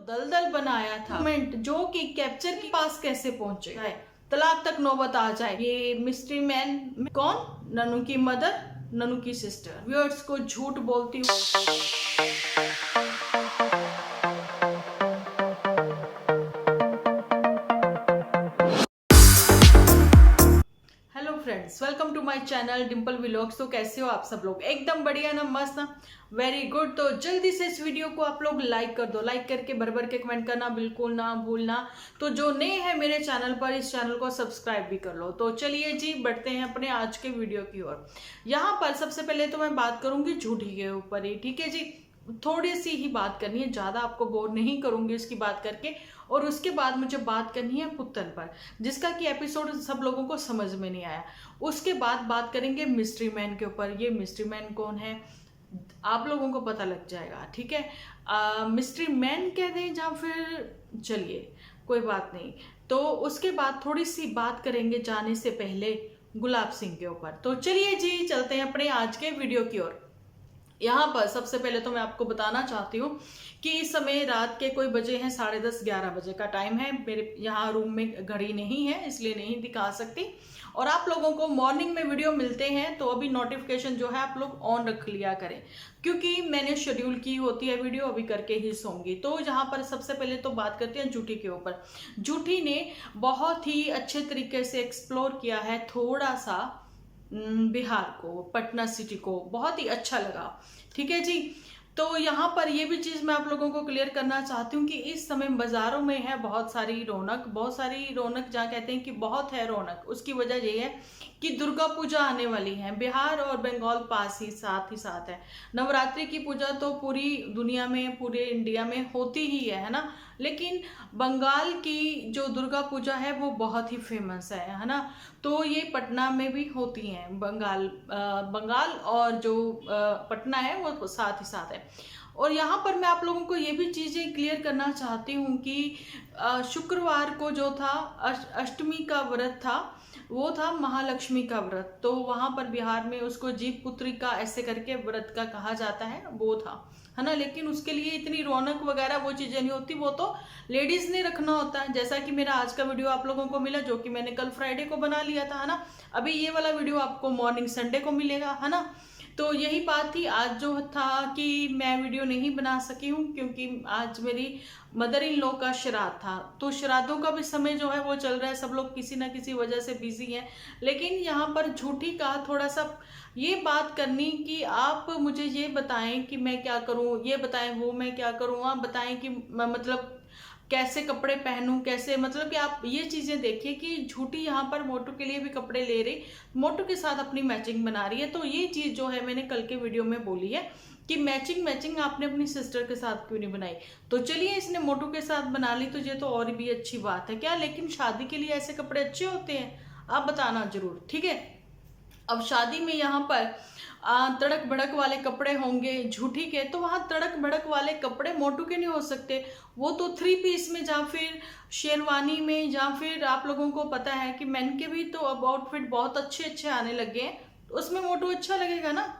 दलदल बनाया था मोमेंट जो कि कैप्चर के पास कैसे पहुंचे, तलाक तक नौबत आ जाए। ये मिस्ट्री मैन कौन? ननू की मदर, ननू की सिस्टर। व्यूअर्स को झूठ बोलती हूँ। Hello friends, welcome to my channel Dimple vlogs. तो कैसे हो आप सब लोग? एकदम बढ़िया ना, मस्त ना, वेरी गुड। तो जल्दी से इस वीडियो को आप लोग लाइक कर दो, लाइक करके भर के कमेंट करना बिल्कुल ना भूलना। तो जो नए हैं मेरे चैनल पर, इस चैनल को सब्सक्राइब भी कर लो। तो चलिए जी, बढ़ते हैं अपने आज के वीडियो की ओर। यहाँ पर सबसे पहले तो मैं बात करूंगी झूठी के ऊपर ही, ठीक है जी। थोड़ी सी ही बात करनी है, ज्यादा आपको बोर नहीं करूंगी इसकी बात करके। और उसके बाद मुझे बात करनी है पुत्तन पर, जिसका कि एपिसोड सब लोगों को समझ में नहीं आया। उसके बाद बात करेंगे मिस्ट्री मैन के ऊपर। ये मिस्ट्री मैन कौन है आप लोगों को पता लग जाएगा, ठीक है। मिस्ट्री मैन कह दें या फिर चलिए कोई बात नहीं। तो उसके बाद थोड़ी सी बात करेंगे जाने से पहले गुलाब सिंह के ऊपर। तो चलिए जी, चलते हैं अपने आज के वीडियो की ओर। यहाँ पर सबसे पहले तो मैं आपको बताना चाहती हूँ कि इस समय रात के कोई बजे हैं 10:30-11 बजे का टाइम है। मेरे यहाँ रूम में घड़ी नहीं है, इसलिए नहीं दिखा सकती। और आप लोगों को मॉर्निंग में वीडियो मिलते हैं तो अभी नोटिफिकेशन जो है आप लोग ऑन रख लिया करें, क्योंकि मैंने शेड्यूल की होती है वीडियो, अभी करके ही सोऊंगी। तो यहाँ पर सबसे पहले तो बात करते हैं झूठी के ऊपर। झूठी ने बहुत ही अच्छे तरीके से एक्सप्लोर किया है थोड़ा सा बिहार को, पटना सिटी को, बहुत ही अच्छा लगा, ठीक है जी। तो यहाँ पर ये भी चीज मैं आप लोगों को क्लियर करना चाहती हूँ कि इस समय बाजारों में है बहुत सारी रौनक, बहुत सारी रौनक। जहाँ कहते हैं कि बहुत है रौनक, उसकी वजह ये है कि दुर्गा पूजा आने वाली है। बिहार और बंगाल पास ही साथ है। नवरात्रि की पूजा तो पूरी दुनिया में, पूरे इंडिया में होती ही है ना। लेकिन बंगाल की जो दुर्गा पूजा है वो बहुत ही फेमस है ना। तो ये पटना में भी होती हैं। बंगाल और जो पटना है वो साथ ही साथ है। और यहाँ पर मैं आप लोगों को ये भी चीजें क्लियर करना चाहती हूँ कि शुक्रवार को जो था अष्टमी का व्रत था, वो था महालक्ष्मी का व्रत। तो वहां पर बिहार में उसको जीव पुत्री का ऐसे करके व्रत का कहा जाता है, वो था, है ना। लेकिन उसके लिए इतनी रौनक वगैरह वो चीजें नहीं होती, वो तो लेडीज ने रखना होता है। जैसा कि मेरा आज का वीडियो आप लोगों को मिला, जो कि मैंने कल फ्राइडे को बना लिया था, है ना। अभी ये वाला वीडियो आपको मॉर्निंग संडे को मिलेगा, है ना। तो यही बात थी आज जो था कि मैं वीडियो नहीं बना सकी हूँ, क्योंकि आज मेरी मदर इन लॉ का श्राद्ध था। तो श्राद्धों का भी समय जो है वो चल रहा है, सब लोग किसी ना किसी वजह से बिजी हैं। लेकिन यहाँ पर झूठी का थोड़ा सा ये बात करनी कि आप मुझे ये बताएं कि मैं क्या करूं, ये बताएं वो मैं क्या करूं, आप बताएं कि मतलब कैसे कपड़े पहनूं, कैसे, मतलब कि आप ये चीजें देखिए कि झूठी यहाँ पर मोटू के लिए भी कपड़े ले रही, मोटू के साथ अपनी मैचिंग बना रही है। तो ये चीज जो है मैंने कल के वीडियो में बोली है कि मैचिंग आपने अपनी सिस्टर के साथ क्यों नहीं बनाई। तो चलिए, इसने मोटू के साथ बना ली तो ये तो और भी अच्छी बात है क्या। लेकिन शादी के लिए ऐसे कपड़े अच्छे होते हैं? आप बताना जरूर, ठीक है। अब शादी में यहाँ पर तड़क भड़क वाले कपड़े होंगे झूठी के, तो वहां तड़क भड़क वाले कपड़े मोटू के नहीं हो सकते। वो तो 3 पीस में, या फिर शेरवानी में, या फिर आप लोगों को पता है कि मेन के भी तो अब आउटफिट बहुत अच्छे आने लगे हैं, तो उसमें मोटू अच्छा लगेगा ना।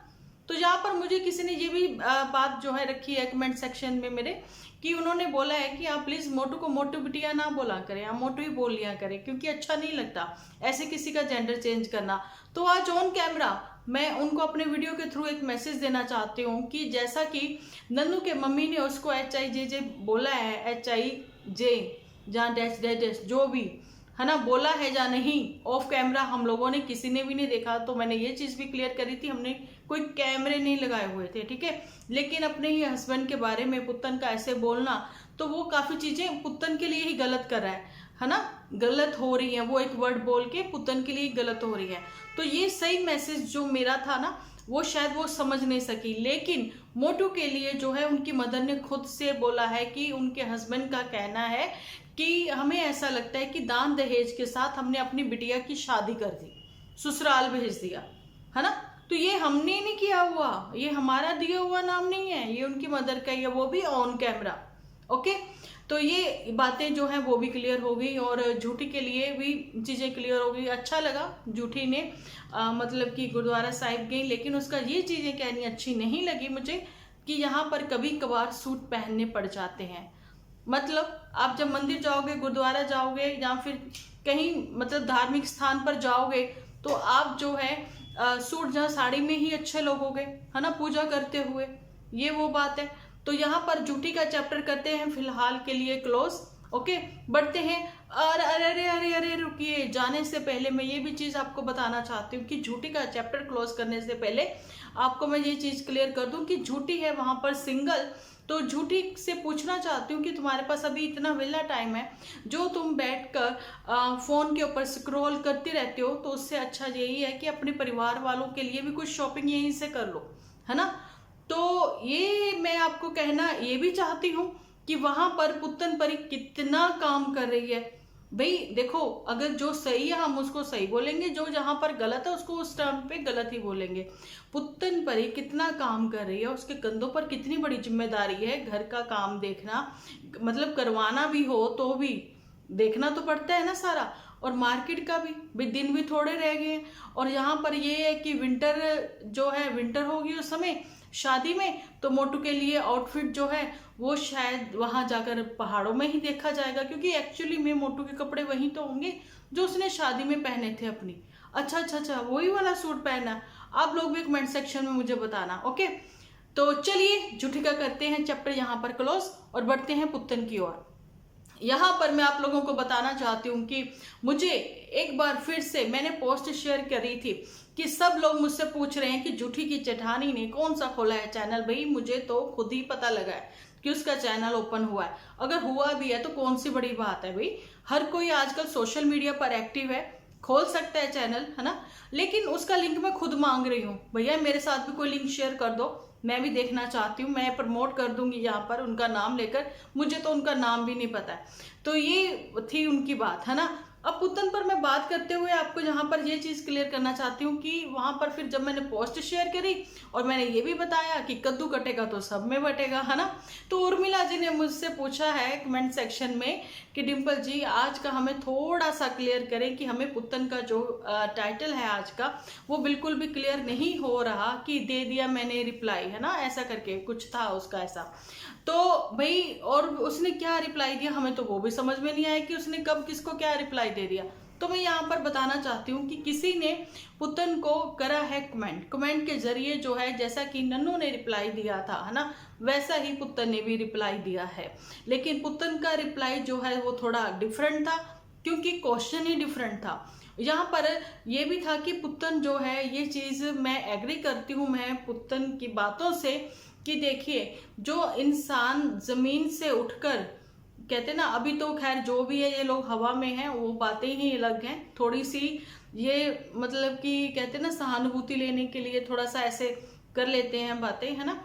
तो यहाँ पर मुझे किसी ने ये भी बात जो है रखी है कमेंट सेक्शन में मेरे, कि उन्होंने बोला है कि आप प्लीज मोटू को मोटू बिटिया ना बोला करें, आप मोटू ही बोल लिया करें, क्योंकि अच्छा नहीं लगता ऐसे किसी का जेंडर चेंज करना। तो आज ऑन कैमरा मैं उनको अपने वीडियो के थ्रू एक मैसेज देना चाहती हूँ कि जैसा कि नन्नू के मम्मी ने उसको HIJJ बोला है, HIJ जहाँ डैश जो भी है ना, बोला है या नहीं, ऑफ कैमरा हम लोगों ने किसी ने भी नहीं देखा। तो मैंने ये चीज भी क्लियर करी थी, हमने कोई कैमरे नहीं लगाए हुए थे, ठीक है। लेकिन अपने ही हस्बैंड के बारे में पुत्तन का ऐसे बोलना, तो वो काफी चीजें पुत्तन के लिए ही गलत कर रहा है ना, गलत हो रही है। वो एक वर्ड बोल के पुत्तन के लिए गलत हो रही है। तो ये सही मैसेज जो मेरा था ना, वो शायद वो समझ नहीं सकी। लेकिन मोटू के लिए जो है उनकी मदर ने खुद से बोला है कि उनके हस्बैंड का कहना है कि हमें ऐसा लगता है कि दान दहेज के साथ हमने अपनी बिटिया की शादी कर दी, ससुराल भेज दिया, है ना। तो ये हमने नहीं किया हुआ, ये हमारा दिया हुआ नाम नहीं है, ये उनकी मदर का ही है, वो भी ऑन कैमरा, ओके। तो ये बातें जो है वो भी क्लियर हो गई, और झूठी के लिए भी चीजें क्लियर हो गई। अच्छा लगा झूठी ने मतलब कि गुरुद्वारा साहिब गई, लेकिन उसका ये चीजें कहनी अच्छी नहीं लगी मुझे कि यहाँ पर कभी कभार सूट पहनने पड़ जाते हैं। मतलब आप जब मंदिर जाओगे, गुरुद्वारा जाओगे या फिर कहीं मतलब धार्मिक स्थान पर जाओगे तो आप जो है सूट जहाँ साड़ी में ही अच्छे लगोगे, है ना, पूजा करते हुए। ये वो बात है। तो यहाँ पर झूठी का चैप्टर करते हैं फिलहाल के लिए क्लोज। ओके, बढ़ते हैं। अरे अरे अरे अरे अरे रुकिए, जाने से पहले मैं ये भी चीज आपको बताना चाहती हूँ कि झूठी का चैप्टर क्लोज करने से पहले आपको मैं ये चीज क्लियर कर दूं कि झूठी है वहां पर सिंगल। तो झूठी से पूछना चाहती हूँ कि तुम्हारे पास अभी इतना वेला टाइम है जो तुम बैठकर फोन के ऊपर स्क्रॉल करती रहते हो, तो उससे अच्छा यही है कि अपने परिवार वालों के लिए भी कुछ शॉपिंग यहीं से कर लो, है ना। तो ये मैं आपको कहना ये भी चाहती हूँ कि वहां पर पुत्तन परी कितना काम कर रही है। भाई देखो, अगर जो सही है हम उसको सही बोलेंगे, जो जहां पर गलत है उसको उस टाइम पे गलत ही बोलेंगे। पुत्तन परी कितना काम कर रही है, उसके कंधों पर कितनी बड़ी जिम्मेदारी है, घर का काम देखना, मतलब करवाना भी हो तो भी देखना तो पड़ता है ना सारा, और मार्केट का भी भाई दिन भी थोड़े रह गए हैं। और यहाँ पर ये है कि विंटर जो है, विंटर होगी उस समय शादी में, तो मोटू के लिए आउटफिट जो है वो शायद वहां जाकर पहाड़ों में ही देखा जाएगा, क्योंकि एक्चुअली में मोटू के कपड़े वही तो होंगे जो उसने शादी में पहने थे अपनी। अच्छा अच्छा अच्छा, वही वाला सूट पहना। आप लोग भी कमेंट सेक्शन में मुझे बताना। ओके, तो चलिए झूठी का करते हैं चैप्टर यहाँ पर क्लोज और बढ़ते हैं पुत्तन की ओर। यहाँ पर मैं आप लोगों को बताना चाहती हूँ कि मुझे एक बार फिर से मैंने पोस्ट शेयर करी थी कि सब लोग मुझसे पूछ रहे हैं कि झूठी की जेठानी ने कौन सा खोला है चैनल। भाई मुझे तो खुद ही पता लगा है कि उसका चैनल ओपन हुआ है। अगर हुआ भी है तो कौन सी बड़ी बात है भाई, हर कोई आजकल सोशल मीडिया पर एक्टिव है, खोल सकता है चैनल, है ना। लेकिन उसका लिंक मैं खुद मांग रही हूँ, भैया मेरे साथ भी कोई लिंक शेयर कर दो, मैं भी देखना चाहती हूँ, मैं प्रमोट कर दूंगी यहाँ पर उनका नाम लेकर। मुझे तो उनका नाम भी नहीं पता है। तो ये थी उनकी बात, है ना। अब पुत्तन पर मैं बात करते हुए आपको यहाँ पर ये चीज क्लियर करना चाहती हूँ कि वहां पर फिर जब मैंने पोस्ट शेयर करी और मैंने ये भी बताया कि कद्दू कटेगा तो सब में बटेगा, है ना। तो उर्मिला जी ने मुझसे पूछा है कमेंट सेक्शन में कि डिम्पल जी आज का हमें थोड़ा सा क्लियर करें कि हमें पुत्तन का जो टाइटल है आज का वो बिल्कुल भी क्लियर नहीं हो रहा, कि दे दिया मैंने रिप्लाई, है ना, ऐसा करके कुछ था उसका ऐसा। तो भाई और उसने क्या रिप्लाई दिया हमें तो वो भी समझ में नहीं आया कि उसने कब किसको क्या रिप्लाई दे दिया। तो मैं यहाँ पर बताना चाहती हूँ कि किसी ने पुत्तन को करा है कमेंट, कमेंट के जरिए जो है, जैसा कि नन्नू ने रिप्लाई दिया था, है ना, वैसा ही पुत्तन ने भी रिप्लाई दिया है। लेकिन पुत्तन का रिप्लाई जो है वो थोड़ा डिफरेंट था, क्योंकि क्वेश्चन ही डिफरेंट था। यहाँ पर यह भी था कि पुत्तन जो है, ये चीज मैं एग्री करती हूँ मैं पुत्तन की बातों से कि देखिए जो इंसान जमीन से उठकर, कहते ना, अभी तो खैर जो भी है ये लोग हवा में हैं, वो बातें ही अलग हैं थोड़ी सी, ये मतलब कि कहते ना सहानुभूति लेने के लिए थोड़ा सा ऐसे कर लेते हैं बातें, है ना।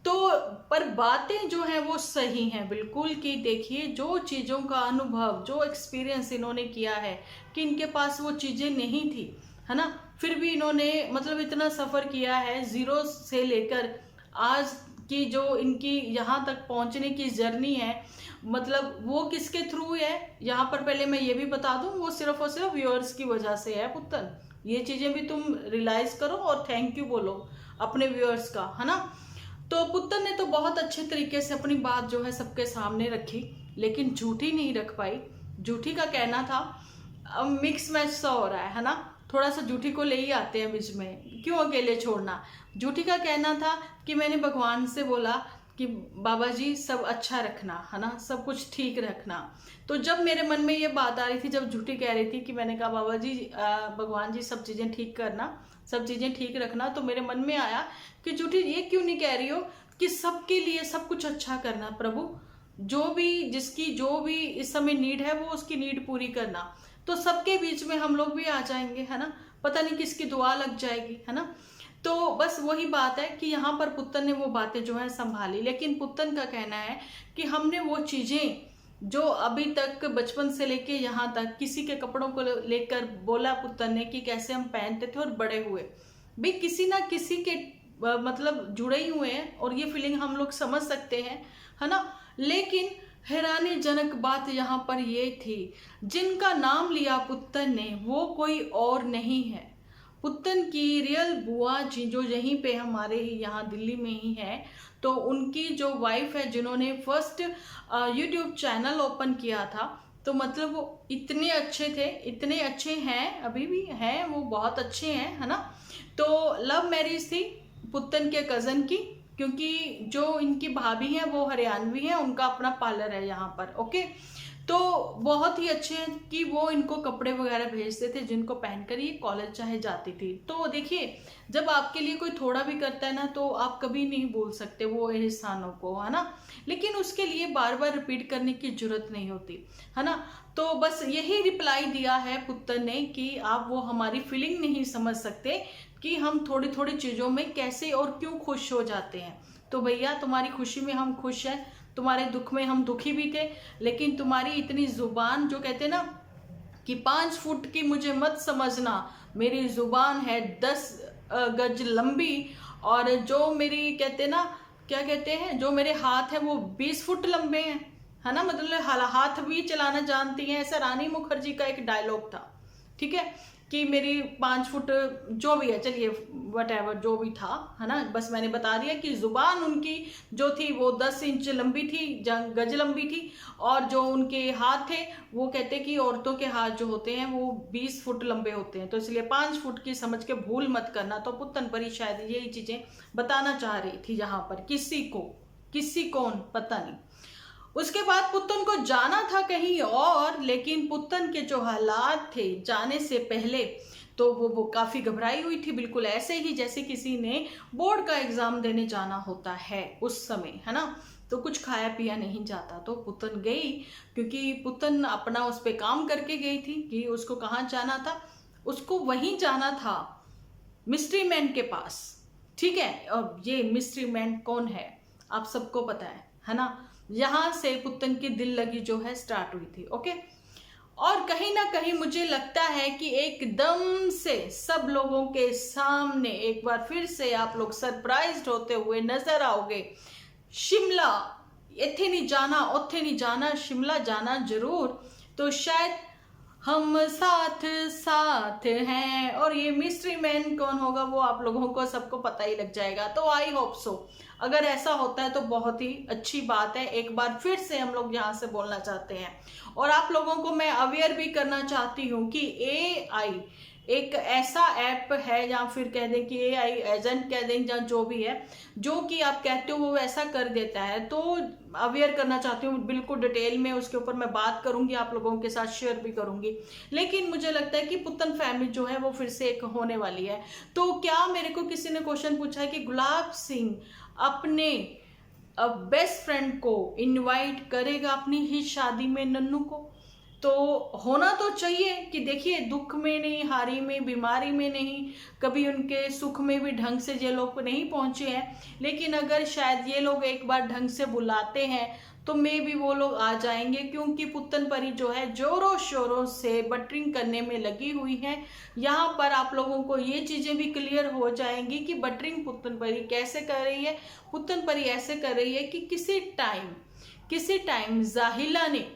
तो पर बातें जो हैं वो सही हैं बिल्कुल, कि देखिए जो चीज़ों का अनुभव, जो एक्सपीरियंस इन्होंने किया है कि इनके पास वो चीज़ें नहीं थी, है ना, फिर भी इन्होंने मतलब इतना सफ़र किया है जीरो से लेकर आज की जो इनकी यहाँ तक पहुँचने की जर्नी है, मतलब वो किसके थ्रू है। यहाँ पर पहले मैं ये भी बता दूं, वो सिर्फ और सिर्फ व्यूअर्स की वजह से है पुत्तन। ये चीज़ें भी तुम रियलाइज करो और थैंक यू बोलो अपने व्यूअर्स का, है ना। तो पुत्तन ने तो बहुत अच्छे तरीके से अपनी बात जो है सबके सामने रखी, लेकिन झूठी नहीं रख पाई। झूठी का कहना था, अब मिक्स मैच सा हो रहा है ना, थोड़ा सा झूठी को ले ही आते हैं बीच में, क्यों अकेले छोड़ना। झूठी का कहना था कि मैंने भगवान से बोला कि बाबा जी सब अच्छा रखना, है ना, सब कुछ ठीक रखना। तो जब मेरे मन में ये बात आ रही थी, जब झूठी कह रही थी कि मैंने कहा बाबा जी भगवान जी सब चीज़ें ठीक करना, सब चीज़ें ठीक रखना, तो मेरे मन में आया कि झूठी ये क्यों नहीं कह रही हो कि सबके लिए सब कुछ अच्छा करना प्रभु, जो भी जिसकी जो भी इस समय नीड है वो उसकी नीड पूरी करना। तो सबके बीच में हम लोग भी आ जाएंगे, है ना, पता नहीं किसकी दुआ लग जाएगी, है ना। तो बस वही बात है कि यहाँ पर पुत्तन ने वो बातें जो है संभाली, लेकिन पुत्तन का कहना है कि हमने वो चीजें जो अभी तक बचपन से लेके यहाँ तक किसी के कपड़ों को लेकर बोला पुत्तन ने कि कैसे हम पहनते थे और बड़े हुए, भाई किसी ना किसी के मतलब जुड़े ही हुए हैं और ये फीलिंग हम लोग समझ सकते हैं, है ना। लेकिन हैरानीजनक बात यहाँ पर ये थी, जिनका नाम लिया पुत्तन ने वो कोई और नहीं है, पुत्तन की रियल बुआ जी जो यहीं पे हमारे ही यहाँ दिल्ली में ही है, तो उनकी जो वाइफ है जिन्होंने फर्स्ट यूट्यूब चैनल ओपन किया था, तो मतलब वो इतने अच्छे थे, इतने अच्छे हैं, अभी भी हैं, वो बहुत अच्छे हैं, है ना। तो लव मैरिज थी पुत्तन के कज़न की, क्योंकि जो इनकी भाभी हैं वो हरियाणवी हैं, उनका अपना पार्लर है यहाँ पर। ओके, तो बहुत ही अच्छे हैं कि वो इनको कपड़े वगैरह भेजते थे जिनको पहनकर ये कॉलेज चाहे जाती थी। तो देखिए, जब आपके लिए कोई थोड़ा भी करता है ना, तो आप कभी नहीं भूल सकते वो एहसानों को, है ना। लेकिन उसके लिए बार बार रिपीट करने की जरूरत नहीं होती, है ना। तो बस यही रिप्लाई दिया है पुत्तन ने कि आप वो हमारी फीलिंग नहीं समझ सकते कि हम थोड़ी थोड़ी चीज़ों में कैसे और क्यों खुश हो जाते हैं। तो भैया, तुम्हारी खुशी में हम खुश हैं, तुम्हारे दुख में हम दुखी भी थे, लेकिन तुम्हारी इतनी जुबान, जो कहते हैं ना कि 5 फुट की मुझे मत समझना, मेरी जुबान है 10 गज लंबी, और जो मेरी, कहते ना, क्या कहते हैं, जो मेरे हाथ है वो 20 फुट लंबे हैं, है ना। मतलब हाथ भी चलाना जानती हैं, ऐसा रानी मुखर्जी का एक डायलॉग था, ठीक है, कि मेरी 5 फुट जो भी है, चलिए वट एवर जो भी था, है ना। बस मैंने बता दिया कि जुबान उनकी जो थी वो 10 इंच लंबी थी, गज लंबी थी, और जो उनके हाथ थे वो कहते कि औरतों के हाथ जो होते हैं वो 20 फुट लंबे होते हैं, तो इसलिए 5 फुट की समझ के भूल मत करना। तो पुत्तन परी शायद यही चीजें बताना चाह रही थी यहाँ पर किसी को, किसी कौन पता नहीं। उसके बाद पुत्तन को जाना था कहीं और, लेकिन पुत्तन के जो हालात थे जाने से पहले, तो वो काफी घबराई हुई थी, बिल्कुल ऐसे ही जैसे किसी ने बोर्ड का एग्जाम देने जाना होता है उस समय, है ना। तो कुछ खाया पिया नहीं जाता, तो पुत्तन गई, क्योंकि पुत्तन अपना उस पर काम करके गई थी कि उसको कहाँ जाना था, उसको वहीं जाना था, मिस्ट्री मैन के पास, ठीक है। अब ये मिस्ट्री मैन कौन है आप सबको पता है ना। यहां से पुत्तन की दिल लगी जो है स्टार्ट हुई थी। ओके, और कहीं ना कहीं मुझे लगता है कि एकदम से सब लोगों के सामने एक बार फिर से आप लोग सरप्राइज्ड होते हुए नजर आओगे। शिमला, इथे नहीं जाना उथे नहीं जाना, शिमला जाना जरूर, तो शायद हम साथ साथ हैं। और ये मिस्ट्री मैन कौन होगा वो आप लोगों को सबको पता ही लग जाएगा। तो आई होप सो, अगर ऐसा होता है तो बहुत ही अच्छी बात है। एक बार फिर से हम लोग यहाँ से बोलना चाहते हैं, और आप लोगों को मैं अवेयर भी करना चाहती हूँ कि AI एक ऐसा ऐप है, या फिर कह दें कि AI एजेंट कह दें, या जो भी है, जो कि आप कहते हो वो वैसा कर देता है। तो अवेयर करना चाहती हूँ बिल्कुल डिटेल में, उसके ऊपर मैं बात करूंगी, आप लोगों के साथ शेयर भी करूंगी। लेकिन मुझे लगता है कि पुत्तन फैमिली जो है वो फिर से एक होने वाली है। तो क्या, मेरे को किसी ने क्वेश्चन पूछा है कि गुलाब सिंह अपने बेस्ट फ्रेंड को इनवाइट करेगा अपनी ही शादी में नन्नू को? तो होना तो चाहिए कि देखिए, दुख में नहीं, हारी में, बीमारी में नहीं, कभी उनके सुख में भी ढंग से ये लोग नहीं पहुंचे हैं। लेकिन अगर शायद ये लोग एक बार ढंग से बुलाते हैं तो मे भी वो लोग आ जाएंगे, क्योंकि पुत्तन परी जो है जोरों शोरों से बटरिंग करने में लगी हुई है। यहाँ पर आप लोगों को ये चीजें भी क्लियर हो जाएंगी कि बटरिंग पुत्तन परी कैसे कर रही है। पुत्तन परी ऐसे कर रही है कि किसी टाइम जाहिला ने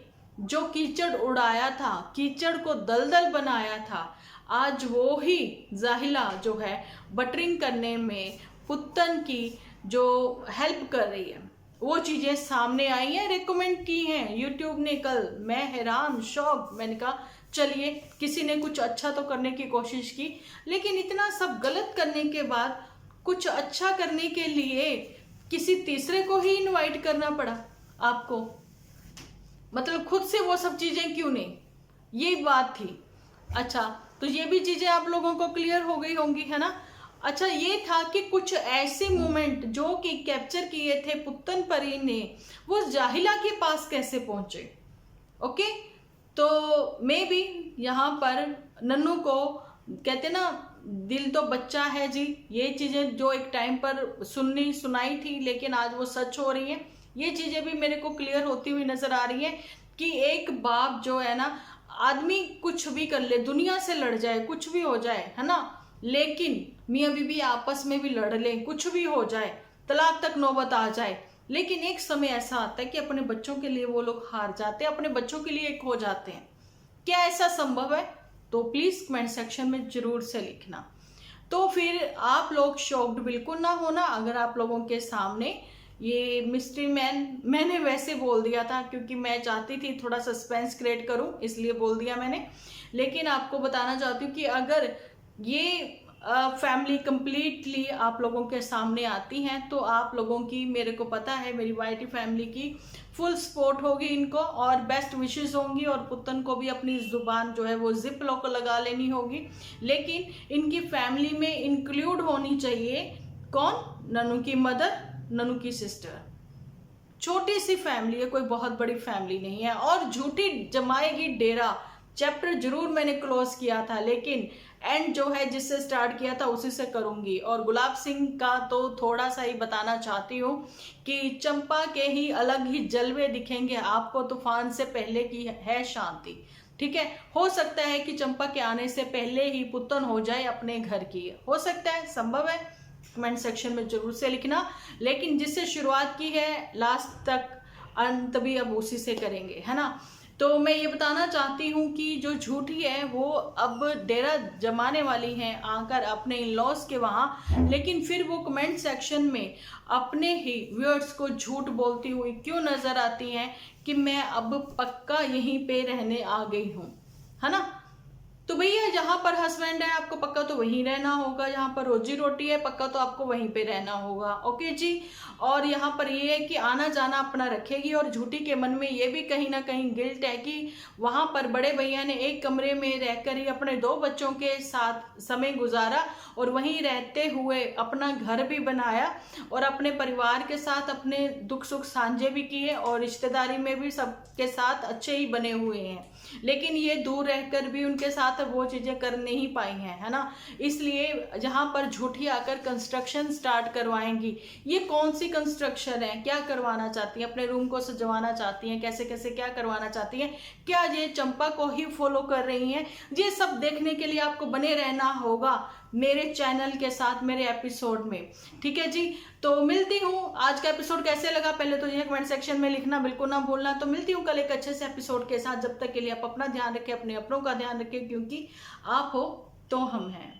जो कीचड़ उड़ाया था, कीचड़ को दलदल बनाया था, आज वो ही जाहिला जो है बटरिंग करने में पुत्तन की जो हेल्प कर रही है, वो चीजें सामने आई हैं, रिकमेंड की हैं यूट्यूब ने कल। मैं हैरान, शॉक, मैंने कहा चलिए किसी ने कुछ अच्छा तो करने की कोशिश की, लेकिन इतना सब गलत करने के बाद कुछ अच्छा करने के लिए किसी तीसरे को ही इनवाइट करना पड़ा आपको। मतलब खुद से वो सब चीजें क्यों नहीं, ये बात थी। अच्छा, तो ये भी चीजें आप लोगों को क्लियर हो गई होंगी, है ना। अच्छा, ये था कि कुछ ऐसे मोमेंट जो कि कैप्चर किए थे पुत्तन परी ने, वो जाहिला के पास कैसे पहुंचे। ओके, तो मे बी यहाँ पर नन्नू को, कहते ना, दिल तो बच्चा है जी, ये चीजें जो एक टाइम पर सुनाई थी, लेकिन आज वो सच हो रही है। ये चीजें भी मेरे को क्लियर होती हुई नजर आ रही है कि एक बाप जो है ना, आदमी कुछ भी कर ले, दुनिया से लड़ जाए, कुछ भी हो जाए, है ना, लेकिन मियाँ बीबी आपस में भी लड़ लें, कुछ भी हो जाए, तलाक तक नौबत आ जाए, लेकिन एक समय ऐसा आता है कि अपने बच्चों के लिए वो लोग हार जाते हैं, अपने बच्चों के लिए एक हो जाते हैं। क्या ऐसा संभव है? तो प्लीज कमेंट सेक्शन में जरूर से लिखना। तो फिर आप लोग शॉक्ड बिल्कुल ना होना अगर आप लोगों के सामने ये मिस्ट्री मैन, मैंने वैसे बोल दिया था क्योंकि मैं चाहती थी थोड़ा सस्पेंस क्रिएट करूं, इसलिए बोल दिया मैंने। लेकिन आपको बताना चाहती हूँ कि अगर ये फैमिली कंप्लीटली आप लोगों के सामने आती हैं तो आप लोगों की, मेरे को पता है मेरी वाईटी फैमिली की फुल सपोर्ट होगी इनको और बेस्ट विशेस होंगी, और पुतन को भी अपनी जुबान जो है वो जिप लॉक लगा लेनी होगी। लेकिन इनकी फैमिली में इंक्लूड होनी चाहिए कौन? ननू की मदर, ननू की सिस्टर। छोटी सी फैमिली है, कोई बहुत बड़ी फैमिली नहीं है। और झूठी जमाएगी डेरा चैप्टर जरूर मैंने क्लोज किया था, लेकिन एंड जो है जिससे स्टार्ट किया था उसी से करूंगी। और गुलाब सिंह का तो थोड़ा सा ही बताना चाहती हूँ कि चंपा के ही अलग ही जलवे दिखेंगे आपको, तूफान से पहले की है शांति। ठीक है, हो सकता है कि चंपा के आने से पहले ही पुतन हो जाए अपने घर की, हो सकता है, संभव है। कमेंट सेक्शन में जरूर से लिखना। लेकिन जिससे शुरुआत की है लास्ट तक अंत भी अब उसी से करेंगे, है ना। तो मैं ये बताना चाहती हूँ कि जो झूठी है वो अब डेरा जमाने वाली हैं आकर अपने इन लॉस के वहाँ, लेकिन फिर वो कमेंट सेक्शन में अपने ही व्यूअर्स को झूठ बोलती हुई क्यों नजर आती हैं कि मैं अब पक्का यहीं पे रहने आ गई हूँ, है ना। तो भैया जहां पर हस्बैंड है आपको पक्का तो वहीं रहना होगा, जहां पर रोजी रोटी है पक्का तो आपको वहीं पे रहना होगा। ओके जी। और यहाँ पर ये है कि आना जाना अपना रखेगी, और झूठी के मन में ये भी कहीं ना कहीं गिल्ट है कि वहां पर बड़े भैया ने एक कमरे में रहकर ही अपने 2 बच्चों के साथ समय गुजारा और वहीं रहते हुए अपना घर भी बनाया और अपने परिवार के साथ अपने दुख सुख साझे भी किए और रिश्तेदारी में भी सबके साथ अच्छे ही बने हुए हैं। लेकिन ये दूर रहकर भी उनके साथ वो चीजें कर नहीं पाई हैं, है ना। इसलिए जहां पर झूठी आकर कंस्ट्रक्शन स्टार्ट करवाएंगी, ये कौन सी कंस्ट्रक्शन है, क्या करवाना चाहती हैं, अपने रूम को सजवाना चाहती हैं, कैसे कैसे क्या करवाना चाहती हैं, क्या ये चंपा को ही फॉलो कर रही हैं, ये सब देखने के लिए आपको बने रहना होगा मेरे चैनल के साथ, मेरे एपिसोड में। ठीक है जी। तो मिलती हूँ, आज का एपिसोड कैसे लगा पहले तो ये कमेंट सेक्शन में लिखना बिल्कुल ना भूलना। तो मिलती हूँ कल एक अच्छे से एपिसोड के साथ, जब तक के लिए आप अपना ध्यान रखें, अपने अपनों का ध्यान रखें, क्योंकि आप हो तो हम हैं।